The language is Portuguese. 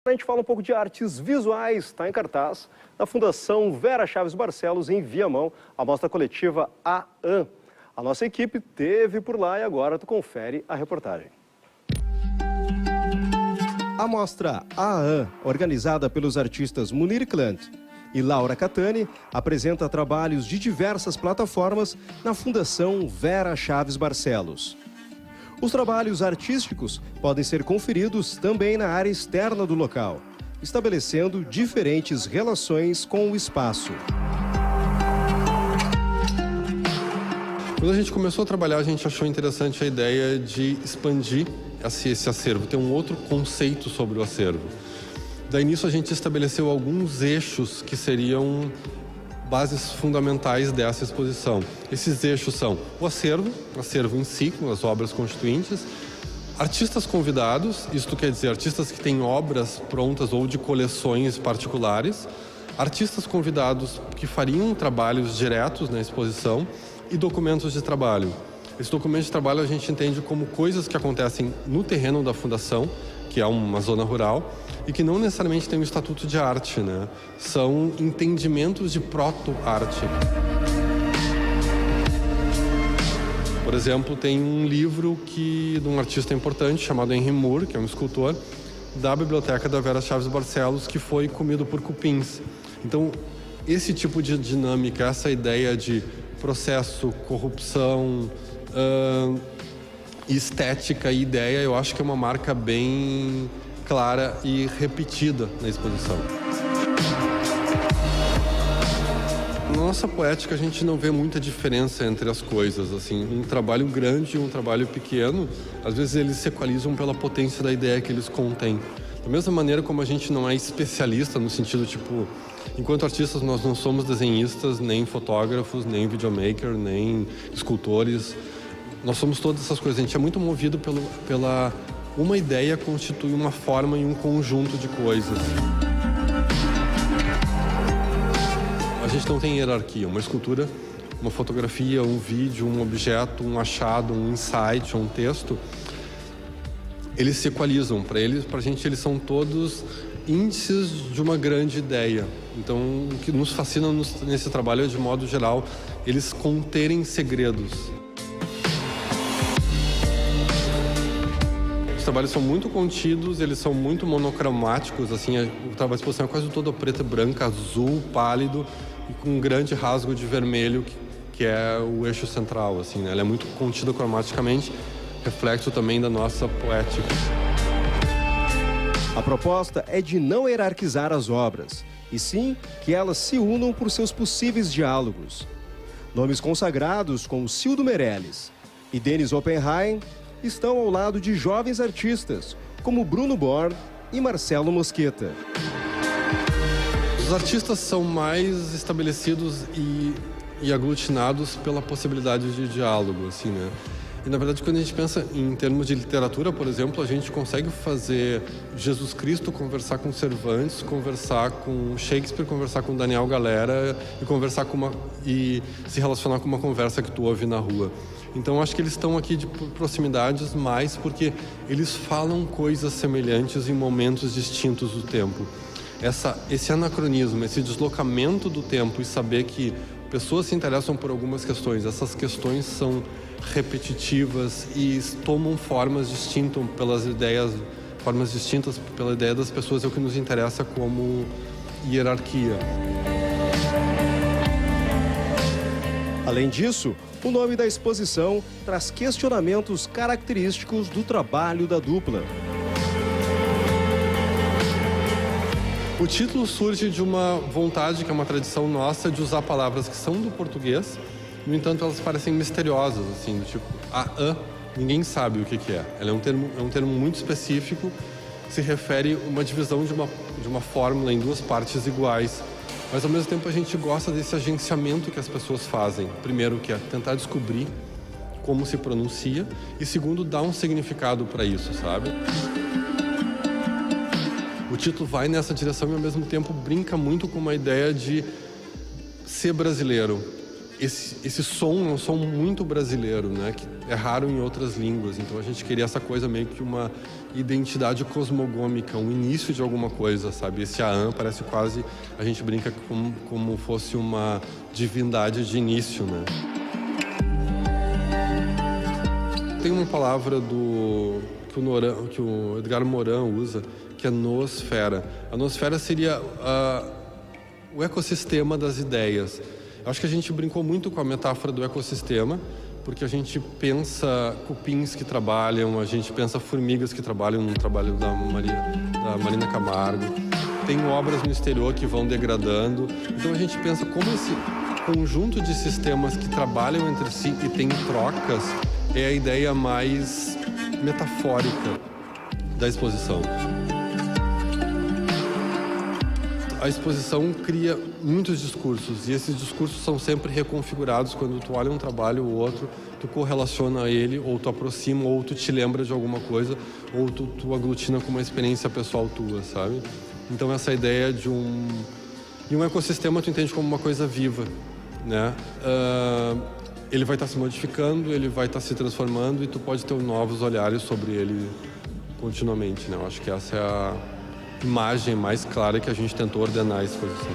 A gente fala um pouco de artes visuais, está em cartaz na Fundação Vera Chaves Barcelos, em Viamão, a mostra coletiva AAN. A nossa equipe esteve por lá e agora tu confere a reportagem. A mostra AAN, organizada pelos artistas Munir Klant e Laura Catani, apresenta trabalhos de diversas plataformas na Fundação Vera Chaves Barcelos. Os trabalhos artísticos podem ser conferidos também na área externa do local, estabelecendo diferentes relações com o espaço. Quando a gente começou a trabalhar, a gente achou interessante a ideia de expandir esse acervo, ter um outro conceito sobre o acervo. Daí nisso a gente estabeleceu alguns eixos que seriam bases fundamentais dessa exposição. Esses eixos são o acervo em si, com as obras constituintes, artistas convidados, isto quer dizer artistas que têm obras prontas ou de coleções particulares, artistas convidados que fariam trabalhos diretos na exposição e documentos de trabalho. Esses documentos de trabalho a gente entende como coisas que acontecem no terreno da fundação, que é uma zona rural, e que não necessariamente tem um estatuto de arte, né? São entendimentos de proto-arte. Por exemplo, tem um livro de um artista importante chamado Henry Moore, que é um escultor, da biblioteca da Vera Chaves Barcelos, que foi comido por cupins. Então, esse tipo de dinâmica, essa ideia de processo, corrupção, estética e ideia, eu acho que é uma marca bem clara e repetida na exposição. Na nossa poética, a gente não vê muita diferença entre as coisas, assim, um trabalho grande e um trabalho pequeno, às vezes eles se equalizam pela potência da ideia que eles contêm. Da mesma maneira como a gente não é especialista no sentido, tipo, enquanto artistas nós não somos desenhistas, nem fotógrafos, nem videomaker, nem escultores, nós somos todas essas coisas, a gente é muito movido pela uma ideia constitui uma forma e um conjunto de coisas. A gente não tem hierarquia, uma escultura, uma fotografia, um vídeo, um objeto, um achado, um insight, um texto, eles se equalizam. Para a gente, eles são todos índices de uma grande ideia. Então, o que nos fascina nesse trabalho é, de modo geral, eles conterem segredos. Os trabalhos são muito contidos, eles são muito monocromáticos, assim, a exposição é quase toda preta, branca, azul, pálido e com um grande rasgo de vermelho, que é o eixo central, assim, né? Ela é muito contida cromaticamente, reflexo também da nossa poética. A proposta é de não hierarquizar as obras, e sim que elas se unam por seus possíveis diálogos. Nomes consagrados como Cildo Meirelles e Denis Oppenheim estão ao lado de jovens artistas, como Bruno Born e Marcelo Mosqueta. Os artistas são mais estabelecidos e aglutinados pela possibilidade de diálogo, assim, né? E, na verdade, quando a gente pensa em termos de literatura, por exemplo, a gente consegue fazer Jesus Cristo conversar com Cervantes, conversar com Shakespeare, conversar com Daniel Galera e se relacionar com uma conversa que tu ouve na rua. Então, acho que eles estão aqui de proximidades mais porque eles falam coisas semelhantes em momentos distintos do tempo. Esse anacronismo, esse deslocamento do tempo e saber que pessoas se interessam por algumas questões, essas questões são repetitivas e tomam formas distintas pela ideia das pessoas, é o que nos interessa como hierarquia. Além disso, o nome da exposição traz questionamentos característicos do trabalho da dupla. O título surge de uma vontade, que é uma tradição nossa, de usar palavras que são do português, no entanto elas parecem misteriosas, assim, do tipo AAN, ninguém sabe o que é. Ela é um termo muito específico, que se refere a uma divisão de uma fórmula em duas partes iguais. Mas, ao mesmo tempo, a gente gosta desse agenciamento que as pessoas fazem. Primeiro, que é tentar descobrir como se pronuncia, e segundo, dar um significado para isso, sabe? O título vai nessa direção e, ao mesmo tempo, brinca muito com uma ideia de ser brasileiro. esse som é um som muito brasileiro, né? Que é raro em outras línguas. Então a gente queria essa coisa meio que uma identidade cosmogômica, um início de alguma coisa, sabe? Esse Aã parece quase, a gente brinca como fosse uma divindade de início, né? Tem uma palavra que o Edgar Morin usa, que é noosfera. A noosfera seria o ecossistema das ideias. Eu acho que a gente brincou muito com a metáfora do ecossistema, porque a gente pensa cupins que trabalham, a gente pensa formigas que trabalham no trabalho da Marina Camargo. Tem obras no exterior que vão degradando. Então a gente pensa como esse conjunto de sistemas que trabalham entre si e tem trocas é a ideia mais metafórica da exposição. A exposição cria muitos discursos e esses discursos são sempre reconfigurados quando tu olha um trabalho ou outro, tu correlaciona a ele, ou tu aproxima, ou tu te lembra de alguma coisa, ou tu aglutina com uma experiência pessoal tua, sabe? Então essa ideia de um ecossistema tu entende como uma coisa viva, né? Ele vai estar se modificando, ele vai estar se transformando e tu pode ter novos olhares sobre ele continuamente, né? Eu acho que essa é a imagem mais clara que a gente tentou ordenar a exposição.